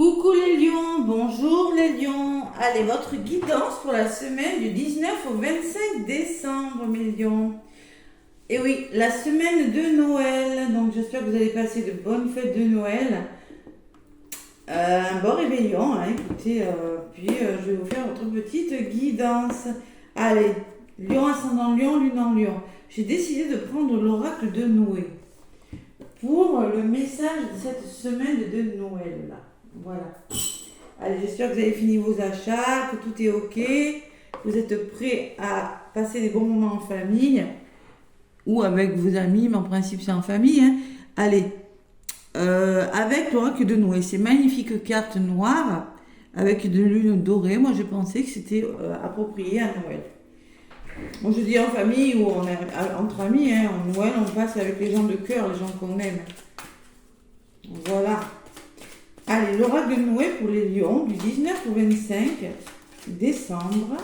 Coucou les lions, bonjour les lions. Allez, votre guidance pour la semaine du 19 au 25 décembre, mes lions. Et oui, la semaine de Noël. Donc j'espère que vous allez passer de bonnes fêtes de Noël. Un bon réveillon, hein, écoutez. Je vais vous faire votre petite guidance. Allez, lion ascendant lion, lune en lion. J'ai décidé de prendre l'oracle de Noé pour le message de cette semaine de Noël là. Voilà. Allez, j'espère que vous avez fini vos achats, que tout est ok, que vous êtes prêts à passer des bons moments en famille ou avec vos amis, mais en principe c'est en famille. Hein. Allez, avec l'oracle de Noé, ces magnifiques cartes noires avec de lune dorée, moi je pensais que c'était approprié à Noël. Moi je dis en famille ou entre amis, hein, en Noël on passe avec les gens de cœur, les gens qu'on aime. Voilà. Allez, l'oracle de Noé pour les lions du 19 au 25 décembre.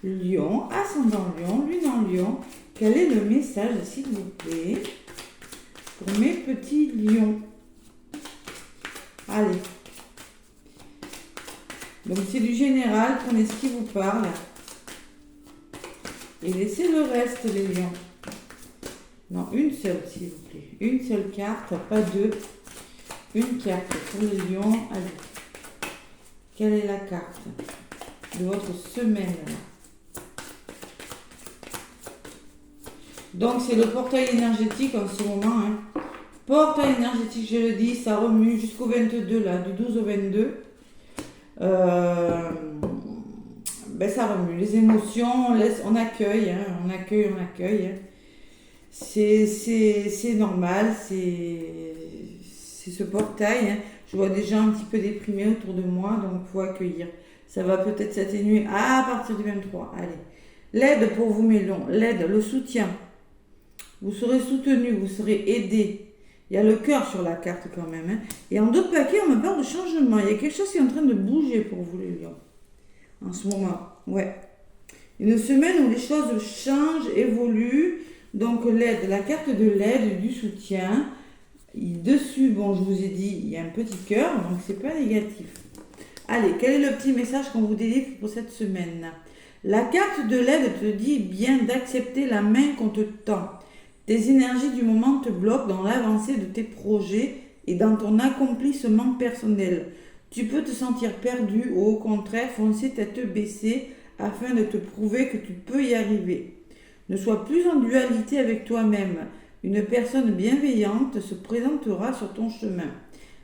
Lion, ascendant lion, lune en lion. Quel est le message, s'il vous plaît, pour mes petits lions? Allez. Donc c'est du général, prenez ce qui vous parle. Et laissez le reste, les lions. Non, une seule, s'il vous plaît. Une seule carte, pas deux. Une carte pour les lions. Allez. Quelle est la carte de votre semaine là? Donc c'est le portail énergétique en ce moment. Hein. Portail énergétique, je le dis, ça remue jusqu'au 22 là, du 12 au 22. Ça remue. Les émotions, on accueille, hein, on accueille. Hein. C'est normal, c'est ce portail. Hein. Je vois des gens un petit peu déprimés autour de moi, donc il faut accueillir. Ça va peut-être s'atténuer à partir du 23. Allez. L'aide pour vous, mes lions. L'aide, le soutien. Vous serez soutenu, vous serez aidé. Il y a le cœur sur la carte quand même. Hein. Et en d'autres paquets, on me parle de changement. Il y a quelque chose qui est en train de bouger pour vous, les lions. En ce moment. Ouais. Une semaine où les choses changent, évoluent. Donc l'aide, la carte de l'aide, du soutien. Dessus, bon, je vous ai dit, il y a un petit cœur, donc c'est pas négatif. Allez, quel est le petit message qu'on vous délivre pour cette semaine? La carte de l'aide te dit bien d'accepter la main qu'on te tend. Tes énergies du moment te bloquent dans l'avancée de tes projets et dans ton accomplissement personnel. Tu peux te sentir perdu ou au contraire foncer tête baissée afin de te prouver que tu peux y arriver. Ne sois plus en dualité avec toi-même. Une personne bienveillante se présentera sur ton chemin.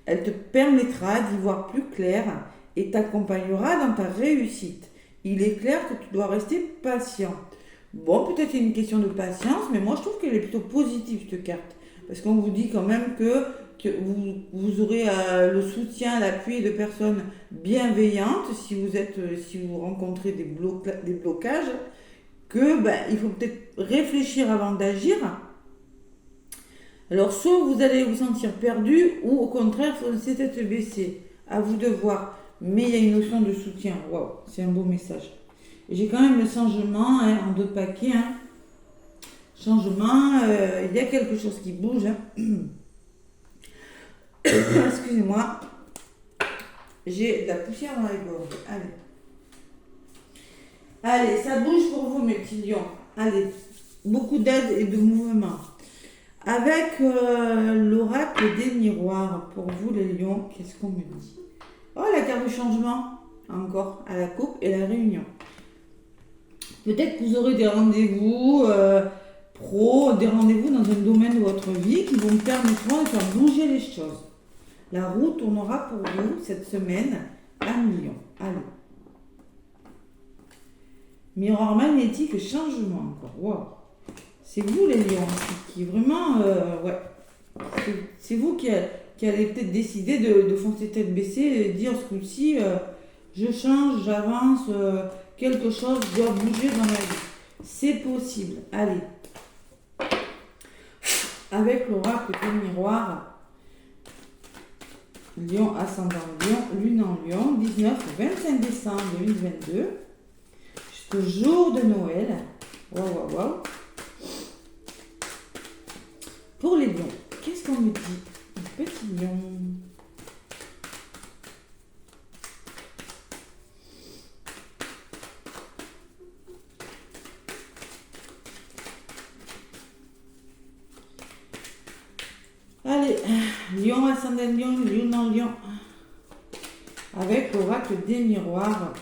Elle te permettra d'y voir plus clair et t'accompagnera dans ta réussite. Il est clair que tu dois rester patient. Bon, peut-être une question de patience, mais moi je trouve qu'elle est plutôt positive cette carte. Parce qu'on vous dit quand même que vous aurez le soutien, l'appui de personnes bienveillantes si vous rencontrez des blocages, il faut peut-être réfléchir avant d'agir. Alors, soit vous allez vous sentir perdu, ou au contraire, foncer tête baissée. À vous de voir. Mais il y a une notion de soutien. Waouh, c'est un beau message. Et j'ai quand même le changement, hein, en deux paquets. Hein. Changement, il y a quelque chose qui bouge. Hein. Excusez-moi. J'ai de la poussière dans les gorges. Allez, ça bouge pour vous, mes petits lions. Allez, beaucoup d'aide et de mouvement. Avec l'oracle des miroirs, pour vous les lions, qu'est-ce qu'on me dit? Oh, la carte du changement, encore, à la coupe et la réunion. Peut-être que vous aurez des rendez-vous pro, des rendez-vous dans un domaine de votre vie qui vous permettront de faire bouger les choses. La roue tournera pour vous cette semaine 1 million. Allez. Miroir magnétique, changement encore. Waouh. C'est vous les lions qui vraiment, ouais, c'est vous qui allez peut-être décider de foncer tête baissée et dire ce coup-ci, je change, j'avance, quelque chose doit bouger dans ma vie. C'est possible. Allez. Avec l'oracle du miroir, lion ascendant lion, lune en lion, 19 au 25 décembre 2022, jusqu'au jour de Noël. Waouh, waouh, waouh. Pour les lions, qu'est-ce qu'on me dit? Un petit lion. Allez, Lion, ascendant Lion, Lune en Lion. Avec l'oracle des miroirs.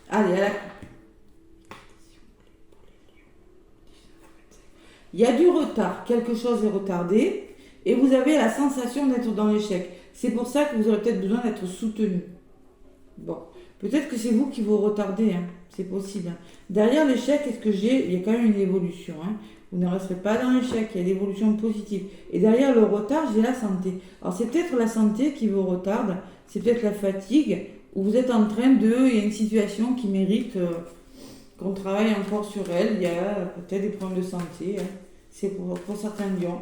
Allez, à la... Il y a du retard, quelque chose est retardé et vous avez la sensation d'être dans l'échec. C'est pour ça que vous aurez peut-être besoin d'être soutenu. Bon, peut-être que c'est vous qui vous retardez, hein. C'est possible. Hein. Derrière l'échec, qu'est-ce que j'ai? Il y a quand même une évolution. Hein. Vous ne resterez pas dans l'échec, il y a l'évolution positive. Et derrière le retard, j'ai la santé. Alors c'est peut-être la santé qui vous retarde, c'est peut-être la fatigue, ou vous êtes en train de... Il y a une situation qui mérite... qu'on travaille encore sur elle, il y a peut-être des problèmes de santé, hein. C'est pour certains lions,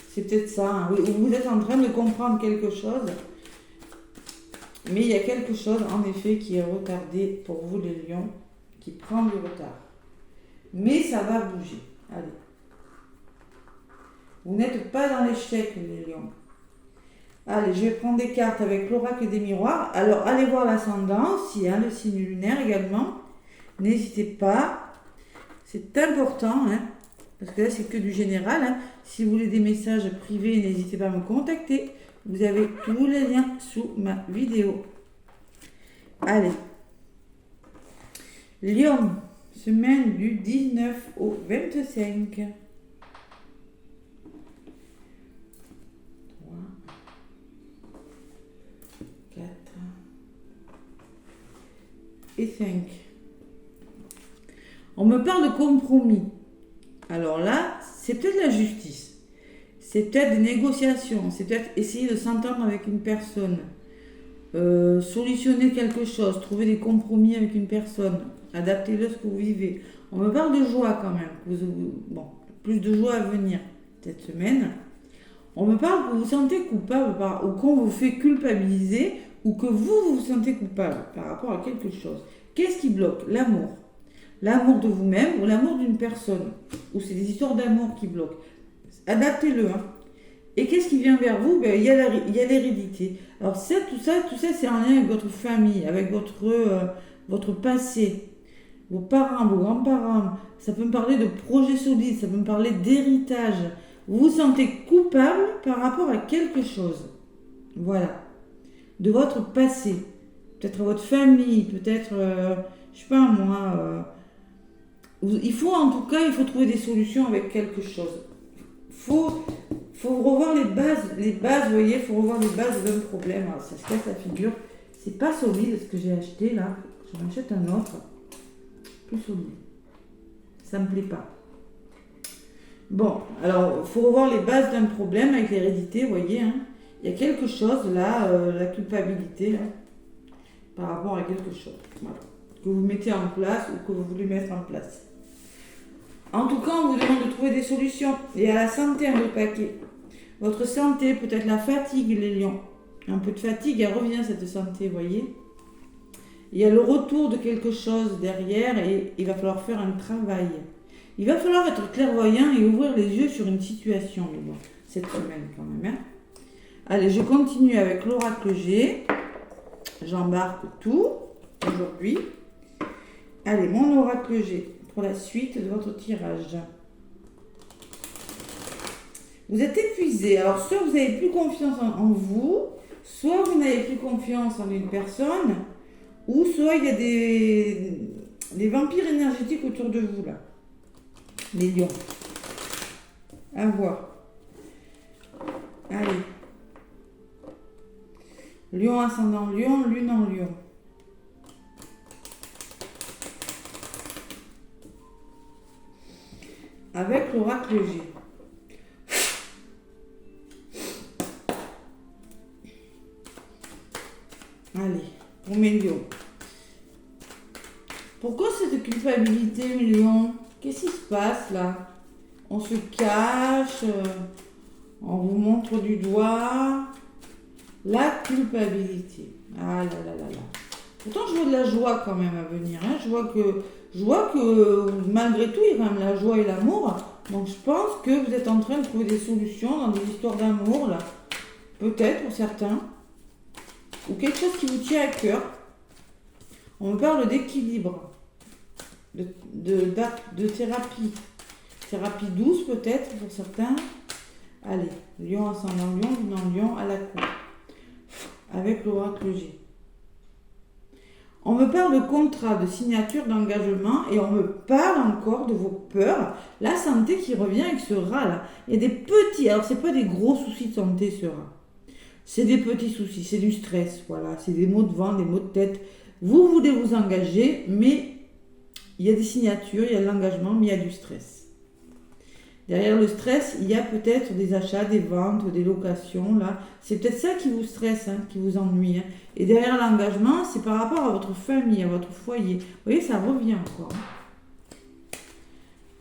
c'est peut-être ça, hein. Vous êtes en train de comprendre quelque chose, mais il y a quelque chose en effet qui est retardé pour vous les lions, qui prend du retard. Mais ça va bouger, allez. Vous n'êtes pas dans l'échec les lions. Allez, je vais prendre des cartes avec l'oracle des miroirs, alors allez voir l'ascendant aussi, hein, le signe lunaire également. N'hésitez pas, c'est important, hein, parce que là c'est que du général. Hein. Si vous voulez des messages privés, n'hésitez pas à me contacter. Vous avez tous les liens sous ma vidéo. Allez. Lion, semaine du 19 au 25. 3, et 5. On me parle de compromis. Alors là, c'est peut-être la justice. C'est peut-être des négociations. C'est peut-être essayer de s'entendre avec une personne. Solutionner quelque chose. Trouver des compromis avec une personne. Adaptez-le à ce que vous vivez. On me parle de joie quand même. Bon, plus de joie à venir cette semaine. On me parle que vous vous sentez coupable ou qu'on vous fait culpabiliser ou que vous vous sentez coupable par rapport à quelque chose. Qu'est-ce qui bloque? L'amour. L'amour de vous-même ou l'amour d'une personne. Ou c'est des histoires d'amour qui bloquent. Adaptez-le. Hein. Et qu'est-ce qui vient vers vous? Il y a l'hérédité. Alors tout ça, c'est en lien avec votre famille, avec votre passé. Vos parents, vos grands-parents. Ça peut me parler de projets solides, ça peut me parler d'héritage. Vous vous sentez coupable par rapport à quelque chose. Voilà. De votre passé. Peut-être votre famille, peut-être, je sais pas moi... il faut en tout cas, il faut trouver des solutions avec quelque chose. Faut revoir les bases, vous voyez, il faut revoir les bases d'un problème. Alors ça se casse la figure. C'est pas solide ce que j'ai acheté là. Je m'achète un autre. Plus solide. Ça me plaît pas. Bon, alors il faut revoir les bases d'un problème avec l'hérédité, vous voyez. Hein. Il y a quelque chose là, la culpabilité là, par rapport à quelque chose. Voilà. Que vous mettez en place ou que vous voulez mettre en place. En tout cas, on vous demande de trouver des solutions. Et à la santé, un autre paquet. Votre santé, peut-être la fatigue, les lions. Un peu de fatigue, elle revient cette santé, vous voyez. Il y a le retour de quelque chose derrière et il va falloir faire un travail. Il va falloir être clairvoyant et ouvrir les yeux sur une situation, les lions, cette semaine quand même. Hein. Allez, je continue avec l'oracle G. J'embarque tout aujourd'hui. Allez, mon oracle G. Pour la suite de votre tirage. Vous êtes épuisé. Alors, soit vous n'avez plus confiance en vous, soit vous n'avez plus confiance en une personne, ou soit il y a des vampires énergétiques autour de vous, là. Les lions. À voir. Allez. Lion ascendant lion, lune en lion. Avec l'oracle G. Allez, pour mes lions. Pourquoi cette culpabilité, mes lions? Qu'est-ce qui se passe là? On se cache, on vous montre du doigt. La culpabilité. Ah là là là là. Pourtant, je vois de la joie quand même à venir. Hein. Je vois que malgré tout, il y a quand même la joie et l'amour. Donc, je pense que vous êtes en train de trouver des solutions dans des histoires d'amour, là. Peut-être pour certains. Ou quelque chose qui vous tient à cœur. On me parle d'équilibre. De thérapie. Thérapie douce, peut-être, pour certains. Allez, lion, ascendant lion, lunan lion, à la cour. Avec l'oracle G. On me parle de contrat, de signature, d'engagement et on me parle encore de vos peurs. La santé qui revient avec ce rat là. Il y a des petits, alors c'est pas des gros soucis de santé ce rat. C'est des petits soucis, c'est du stress, voilà. C'est des maux de ventre, des maux de tête. Vous voulez vous engager, mais il y a des signatures, il y a de l'engagement, mais il y a du stress. Derrière le stress, il y a peut-être des achats, des ventes, des locations. Là, c'est peut-être ça qui vous stresse, hein, qui vous ennuie. Hein. Et derrière l'engagement, c'est par rapport à votre famille, à votre foyer. Vous voyez, ça revient encore.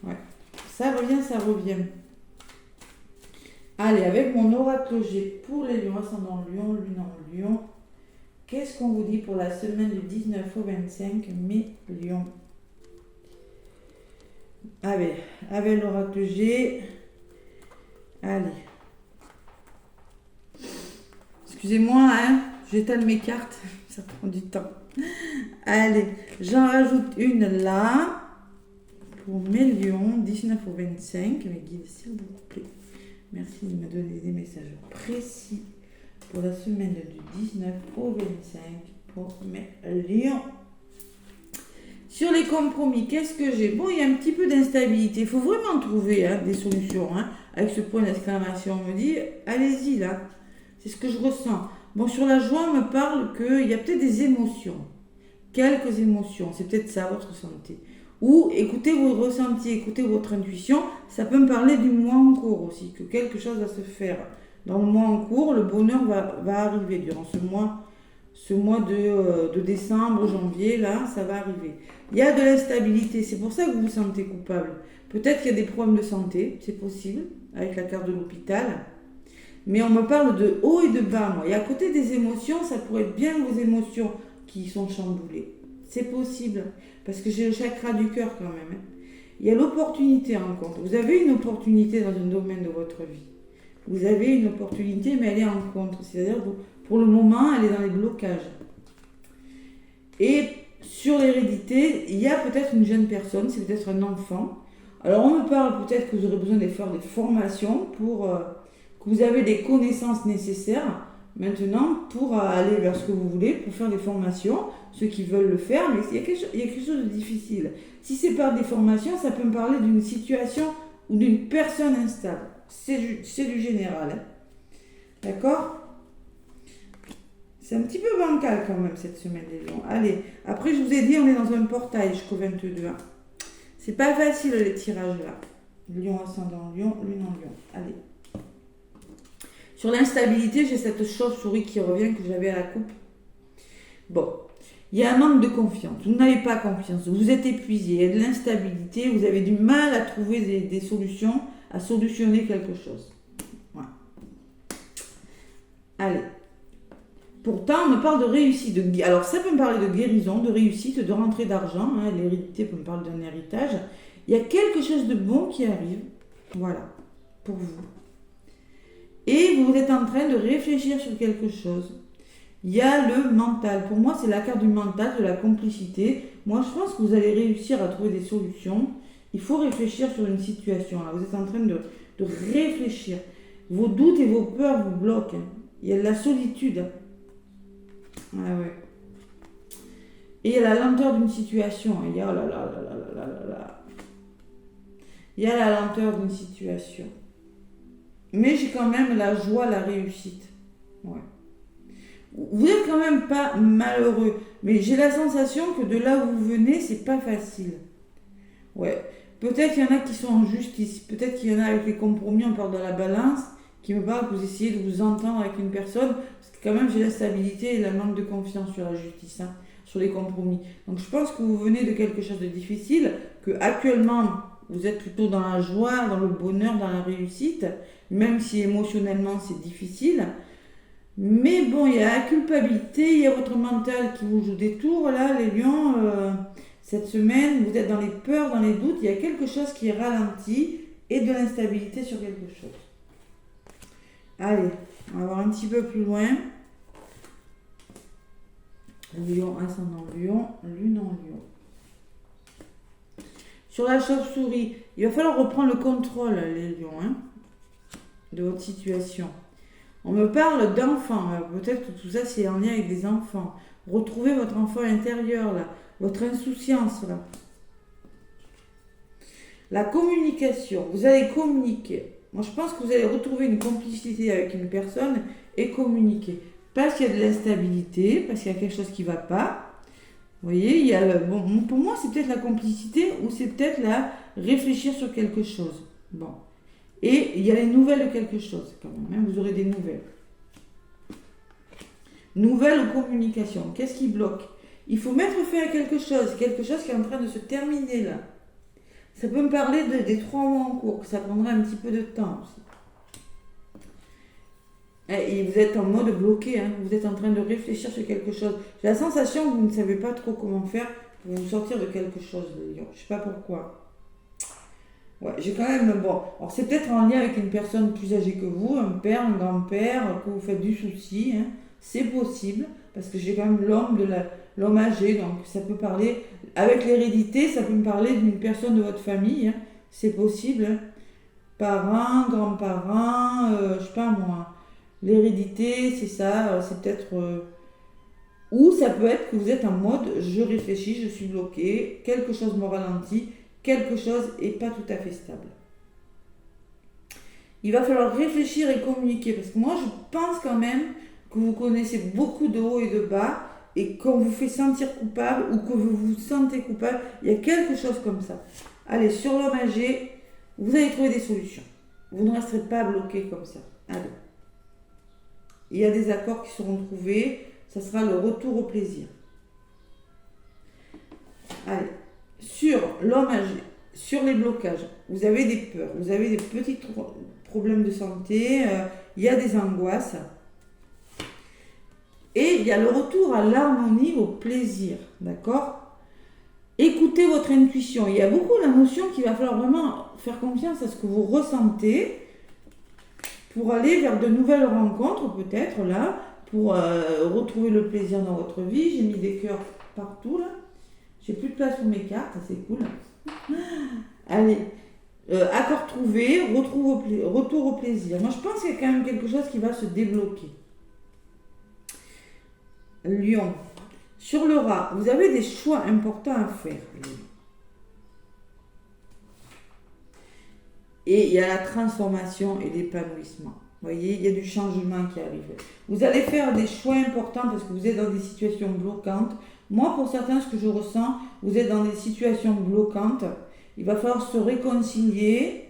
Ouais. Ça revient, ça revient. Allez, avec mon oracle G pour les lions, ascendant lion, lune en lion, qu'est-ce qu'on vous dit pour la semaine du 19 au 25 mai, lion? Allez, avec l'oracle G. Allez. Excusez-moi, hein, j'étale mes cartes, ça prend du temps. Allez, j'en rajoute une là, pour mes lions, 19 au 25, mes guides, s'il vous plaît. Merci de me donner des messages précis pour la semaine du 19 au 25 pour mes lions. Sur les compromis, qu'est-ce que j'ai? Bon, il y a un petit peu d'instabilité. Il faut vraiment trouver des solutions. Hein, avec ce point d'exclamation, on me dit, allez-y là. C'est ce que je ressens. Bon, sur la joie, on me parle qu'il y a peut-être des émotions. Quelques émotions. C'est peut-être ça, votre santé. Ou écoutez vos ressentis, écoutez votre intuition. Ça peut me parler du mois en cours aussi. Que quelque chose va se faire. Dans le mois en cours, le bonheur va arriver durant ce mois de décembre, janvier, là, ça va arriver. Il y a de l'instabilité, c'est pour ça que vous vous sentez coupable. Peut-être qu'il y a des problèmes de santé, c'est possible, avec la carte de l'hôpital. Mais on me parle de haut et de bas, moi. Et à côté des émotions, ça pourrait être bien vos émotions qui sont chamboulées. C'est possible, parce que j'ai le chakra du cœur quand même. Hein. Il y a l'opportunité en compte. Vous avez une opportunité dans un domaine de votre vie. Vous avez une opportunité, mais elle est en contre. C'est-à-dire que pour le moment, elle est dans les blocages. Et sur l'hérédité, il y a peut-être une jeune personne, c'est peut-être un enfant. Alors on me parle peut-être que vous aurez besoin de faire des formations pour que vous avez des connaissances nécessaires maintenant pour aller vers ce que vous voulez, pour faire des formations, ceux qui veulent le faire, mais il y a quelque chose de difficile. Si c'est par des formations, ça peut me parler d'une situation ou d'une personne instable. C'est du général. Hein. D'accord ? C'est un petit peu bancal quand même cette semaine des lions. Allez, après je vous ai dit, on est dans un portail jusqu'au 22. Hein. C'est pas facile les tirages là. Lion, ascendant lion, lune en lion. Allez. Sur l'instabilité, j'ai cette chauve-souris qui revient que j'avais à la coupe. Bon, il y a un manque de confiance. Vous n'avez pas confiance. Vous êtes épuisé. Il y a de l'instabilité. Vous avez du mal à trouver des solutions, à solutionner quelque chose. Voilà. Allez. Pourtant, on me parle de réussite. Alors, ça peut me parler de guérison, de réussite, de rentrée d'argent. Hein, l'hérédité peut me parler d'un héritage. Il y a quelque chose de bon qui arrive. Voilà. Pour vous. Et vous êtes en train de réfléchir sur quelque chose. Il y a le mental. Pour moi, c'est la carte du mental, de la complicité. Moi, je pense que vous allez réussir à trouver des solutions. Il faut réfléchir sur une situation. Là. Vous êtes en train de réfléchir. Vos doutes et vos peurs vous bloquent. Il y a de la solitude. Ah ouais. Et il y a la lenteur d'une situation. Il y a, oh là là là là là là là. Il y a la lenteur d'une situation. Mais j'ai quand même la joie, la réussite. Ouais. Vous n'êtes quand même pas malheureux. Mais j'ai la sensation que de là où vous venez, c'est pas facile. Ouais. Peut-être qu'il y en a qui sont en justice. Peut-être qu'il y en a avec les compromis, on parle de la balance, qui me parle que vous essayez de vous entendre avec une personne. Parce que quand même, j'ai la stabilité et le manque de confiance sur la justice, hein, sur les compromis. Donc je pense que vous venez de quelque chose de difficile, que actuellement, vous êtes plutôt dans la joie, dans le bonheur, dans la réussite, même si émotionnellement c'est difficile. Mais bon, il y a la culpabilité, il y a votre mental qui vous joue des tours, là, les lions. Cette semaine, vous êtes dans les peurs, dans les doutes, il y a quelque chose qui est ralenti et de l'instabilité sur quelque chose. Allez, on va voir un petit peu plus loin. Lion, ascendant lion, lune en lion. Sur la chauve-souris, il va falloir reprendre le contrôle, les lions. Hein. de votre situation. On me parle d'enfants. Peut-être que tout ça, c'est en lien avec des enfants. Retrouvez votre enfant intérieur, là. Votre insouciance, là. La communication. Vous allez communiquer. Moi, je pense que vous allez retrouver une complicité avec une personne et communiquer. Parce qu'il y a de l'instabilité, parce qu'il y a quelque chose qui ne va pas. Vous voyez, il y a bon, pour moi, c'est peut-être la complicité ou c'est peut-être la réfléchir sur quelque chose. Bon. Et il y a les nouvelles de quelque chose, quand même. Hein, vous aurez des nouvelles. Nouvelles ou communication. Qu'est-ce qui bloque? Il faut mettre fin à quelque chose qui est en train de se terminer là. Ça peut me parler des 3 mois en cours, que ça prendra un petit peu de temps aussi. Et vous êtes en mode bloqué, hein, vous êtes en train de réfléchir sur quelque chose. J'ai la sensation que vous ne savez pas trop comment faire pour vous sortir de quelque chose, le lion. Je ne sais pas pourquoi. Ouais, j'ai quand même, bon, alors c'est peut-être en lien avec une personne plus âgée que vous, un père, un grand-père, que vous faites du souci, hein. C'est possible, parce que j'ai quand même l'homme âgé, donc ça peut parler, avec l'hérédité, ça peut me parler d'une personne de votre famille, hein. C'est possible, hein. Parents, grands-parents, je sais pas moi, l'hérédité, c'est ça, c'est peut-être... ou ça peut être que vous êtes en mode, je réfléchis, je suis bloqué, quelque chose me ralentit, quelque chose n'est pas tout à fait stable. Il va falloir réfléchir et communiquer, parce que moi je pense quand même que vous connaissez beaucoup de hauts et de bas, et qu'on vous fait sentir coupable, ou que vous vous sentez coupable, il y a quelque chose comme ça. Allez, sur l'homme âgé, vous allez trouver des solutions. Vous ne resterez pas bloqué comme ça. Allez. Il y a des accords qui seront trouvés, ça sera le retour au plaisir. Allez. Sur l'homme âgé, sur les blocages, vous avez des peurs, vous avez des petits problèmes de santé, il y a des angoisses. Et il y a le retour à l'harmonie, au plaisir, d'accord? Écoutez votre intuition. Il y a beaucoup la notion qu'il va falloir vraiment faire confiance à ce que vous ressentez pour aller vers de nouvelles rencontres, peut-être, là, pour retrouver le plaisir dans votre vie. J'ai mis des cœurs partout, là. J'ai plus de place pour mes cartes, c'est cool. Allez, accord trouvé, retour au plaisir. Moi, je pense qu'il y a quand même quelque chose qui va se débloquer. Lion. Sur le rat, vous avez des choix importants à faire. Et il y a la transformation et l'épanouissement. Vous voyez, il y a du changement qui arrive. Vous allez faire des choix importants parce que vous êtes dans des situations bloquantes. Moi, pour certains, ce que je ressens, vous êtes dans des situations bloquantes. Il va falloir se réconcilier.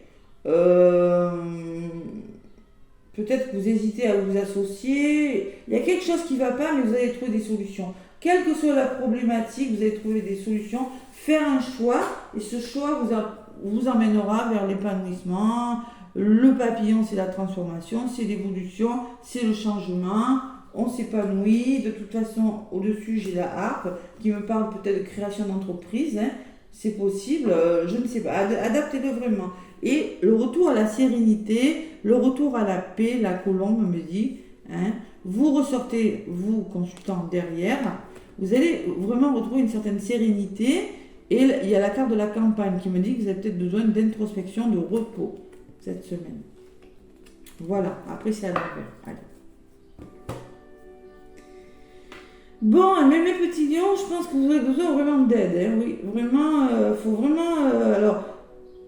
Peut-être que vous hésitez à vous associer. Il y a quelque chose qui ne va pas, mais vous allez trouver des solutions. Quelle que soit la problématique, vous allez trouver des solutions. Faire un choix, et ce choix vous emmènera vers l'épanouissement. Le papillon, c'est la transformation, c'est l'évolution, c'est le changement. On s'épanouit. De toute façon, au-dessus, j'ai la harpe qui me parle peut-être de création d'entreprise. Hein. C'est possible, je ne sais pas. Adaptez-le vraiment. Et le retour à la sérénité, le retour à la paix, la colombe me dit, hein, vous ressortez, vous, consultant derrière, vous allez vraiment retrouver une certaine sérénité. Et il y a la carte de la campagne qui me dit que vous avez peut-être besoin d'introspection, de repos cette semaine. Voilà, après c'est à l'envers. Allez. Bon, mais mes petits lions, je pense que vous avez besoin vraiment d'aide. Hein, oui, vraiment, faut vraiment... alors,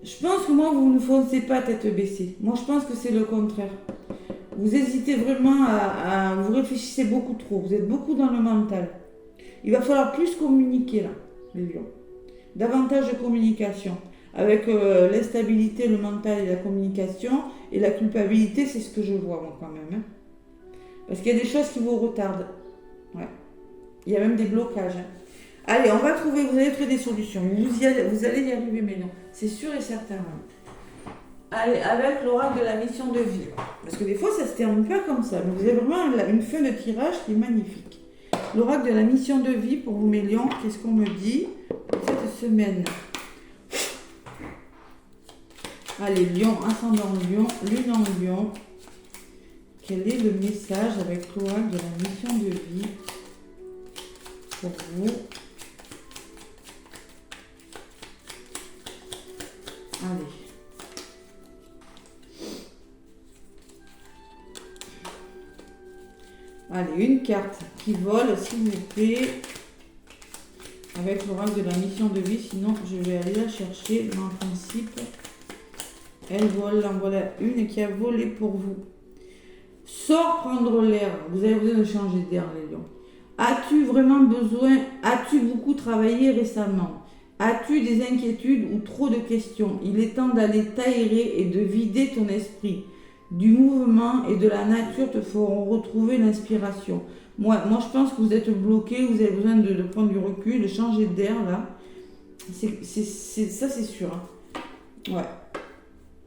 je pense que moi, vous ne foncez pas tête baissée. Moi, je pense que c'est le contraire. Vous hésitez vraiment vous réfléchissez beaucoup trop. Vous êtes beaucoup dans le mental. Il va falloir plus communiquer, là, les lions. Davantage de communication. Avec l'instabilité, le mental et la communication. Et la culpabilité, c'est ce que je vois, moi, quand même. Hein. Parce qu'il y a des choses qui vous retardent. Ouais. Il y a même des blocages. Hein. Allez, vous allez trouver des solutions. Vous allez y arriver, mais non. C'est sûr et certain. Hein. Allez, avec l'oracle de la mission de vie. Parce que des fois, ça se termine pas comme ça. Mais vous avez vraiment une fin de tirage qui est magnifique. L'oracle de la mission de vie pour vous, mes lions. Qu'est-ce qu'on me dit pour cette semaine? Allez, lion, ascendant lion, lune en lion. Quel est le message avec l'oracle de la mission de vie pour vous? Allez. Allez, une carte qui vole, s'il vous plaît. Avec l'oracle de la mission de vie, sinon je vais aller la chercher. Mais en principe, elle vole. En voilà une qui a volé pour vous. Sors prendre l'air. Vous avez besoin de changer d'air, les lions. As-tu vraiment besoin? As-tu beaucoup travaillé récemment? As-tu des inquiétudes ou trop de questions? Il est temps d'aller t'aérer et de vider ton esprit. Du mouvement et de la nature te feront retrouver l'inspiration. Moi, je pense que vous êtes bloqué, vous avez besoin de prendre du recul, de changer d'air là. Ça, c'est sûr. Hein. Ouais.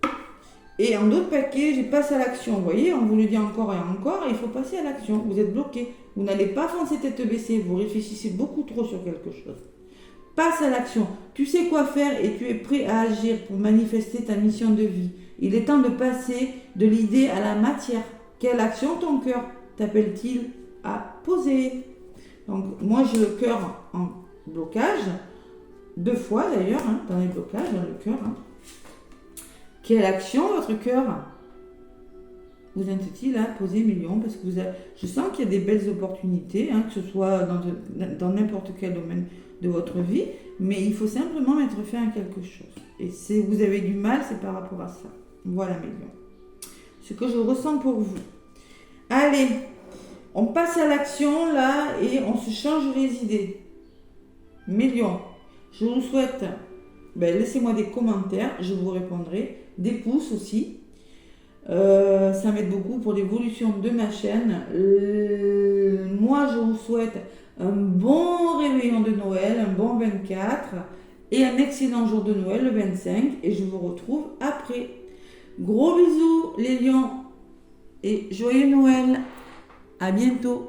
Et en d'autres paquets, j'ai passé à l'action. Vous voyez, on vous le dit encore et encore, il faut passer à l'action. Vous êtes bloqué. Vous n'allez pas foncer tête baissée. Vous réfléchissez beaucoup trop sur quelque chose. Passe à l'action. Tu sais quoi faire et tu es prêt à agir pour manifester ta mission de vie. Il est temps de passer de l'idée à la matière. Quelle action ton cœur t'appelle-t-il à poser? Donc, moi, j'ai le cœur en blocage. 2 fois d'ailleurs, hein, dans les blocages, dans le cœur. Hein. Quelle action votre cœur vous invite-t-il à poser, mes lions? Parce que je sens qu'il y a des belles opportunités, hein, que ce soit dans n'importe quel domaine de votre vie, mais il faut simplement mettre fin à quelque chose. Et si vous avez du mal, c'est par rapport à ça. Voilà, mes lions. Ce que je ressens pour vous. Allez, on passe à l'action là et on se change les idées. Mes lions, je vous souhaite, laissez-moi des commentaires, je vous répondrai. Des pouces aussi. Ça m'aide beaucoup pour l'évolution de ma chaîne. Moi, je vous souhaite un bon réveillon de Noël, un bon 24 et un excellent jour de Noël, le 25. Et je vous retrouve après. Gros bisous, les lions, et joyeux Noël. À bientôt.